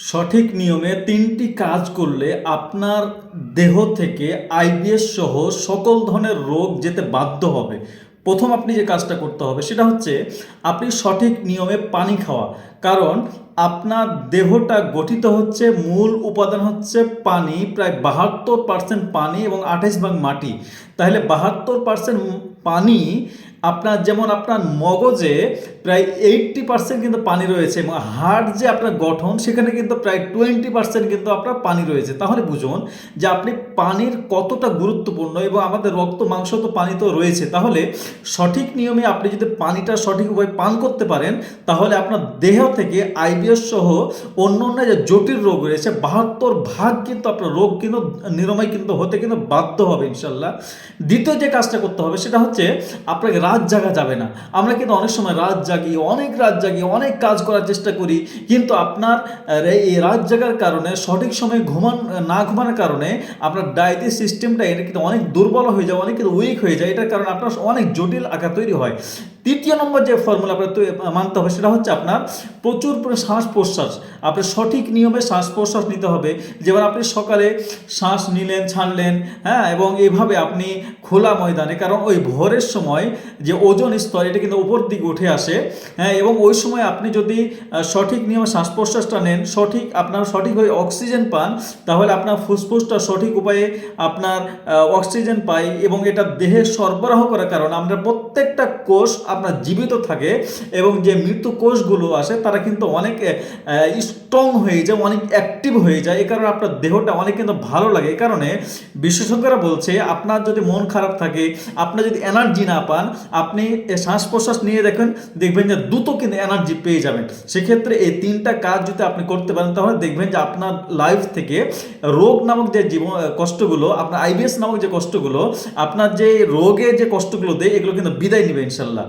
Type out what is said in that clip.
সঠিক নিয়মে ৩টি কাজ করলে আপনার দেহ থেকে আইবিএস সহ সকল ধরনের রোগ যেতে বাধ্য হবে। প্রথম আপনি যে কাজটা করতে হবে সেটা হচ্ছে আপনি সঠিক নিয়মে পানি খাওয়া। কারণ আপনার দেহটা গঠিত হচ্ছে, মূল উপাদান হচ্ছে পানি, প্রায় ৭২% পানি এবং ২৮ ভাগ মাটি। তাহলে ৭২% পানি আপনার, যেমন আপনার মগজে প্রায় 80% কিন্তু পানি রয়েছে এবং হার্ট যে আপনার গঠন সেখানে কিন্তু প্রায় 20% কিন্তু আপনার পানি রয়েছে। তাহলে বুঝুন যে আপনি পানির কতটা গুরুত্বপূর্ণ, এবং আমাদের রক্ত মাংস তো পানি তো রয়েছে। তাহলে সঠিক নিয়মে আপনি যদি পানিটা সঠিক উপায়ে পান করতে পারেন তাহলে আপনার দেহ থেকে আইবিএস সহ অন্য অন্য যে জটিল রোগ রয়েছে ৭২ ভাগ কিন্তু আপনার রোগ কিন্তু নিরাময় কিন্তু হতে কিন্তু বাধ্য হবে ইনশাল্লাহ। দ্বিতীয় যে কাজটা করতে হবে সেটা হচ্ছে আপনাকে রাত জাগা যাবে না। আমরা কিন্তু অনেক সময় রাত জাগি, অনেক রাত জাগি, অনেক কাজ করার চেষ্টা করি, কিন্তু আপনার এই রাত জাগার কারণে সঠিক সময়ে না ঘুমানোর কারণে আপনার ডায়েটেরি সিস্টেমটা এটা কিন্তু অনেক দুর্বল হয়ে যায়, অনেক কিন্তু উইক হয়ে যায়। এটার কারণে আপনার অনেক জটিল আকার তৈরি হয়। তৃতীয় নম্বর যে ফর্মুলা আপনার মানতে হবে সেটা হচ্ছে আপনার প্রচুর শ্বাস প্রশ্বাস। আপনি সঠিক নিয়মে শ্বাস প্রশ্বাস নিতে হবে। যেমন আপনি সকালে শ্বাস নিলেন, ছাড়লেন, হ্যাঁ, এবং এইভাবে আপনি খোলা ময়দানে, কারণ ওই ভোরের সময় যে ওজোন স্তর এটা কিন্তু উপর দিকে উঠে আসে, হ্যাঁ, এবং ওই সময় আপনি যদি সঠিক নিয়মে শ্বাস প্রশ্বাসটা নেন, আপনার সঠিকভাবে অক্সিজেন পান, তাহলে আপনার ফুসফুসটা সঠিক উপায়ে আপনার অক্সিজেন পায় এবং এটা দেহে সরবরাহ করার কারণে আমরা প্রত্যেকটা কোষ আপনার জীবিত থাকে, এবং যে মৃত্যু কোষগুলো আসে তারা কিন্তু অনেক স্ট্রং হয়ে যায়, অনেক অ্যাক্টিভ হয়ে যায়। এই কারণে আপনার দেহটা অনেক কিন্তু ভালো লাগে। এই কারণে বিশেষজ্ঞরা বলছে আপনার যদি মন খারাপ থাকে, আপনার যদি এনার্জি না পান, আপনি শ্বাস প্রশ্বাস নিয়ে দেখবেন যে দ্রুত কিন্তু এনার্জি পেয়ে যাবেন। সেক্ষেত্রে এই ৩টা কাজ যদি আপনি করতে পারেন তাহলে দেখবেন যে আপনার লাইফ থেকে রোগ নামক যে জীবন কষ্টগুলো, আপনার আইবিএস নামক যে কষ্টগুলো, আপনার যে রোগে যে কষ্টগুলো দেয়, এগুলো কিন্তু বিদায় নেবে ইনশাল্লাহ।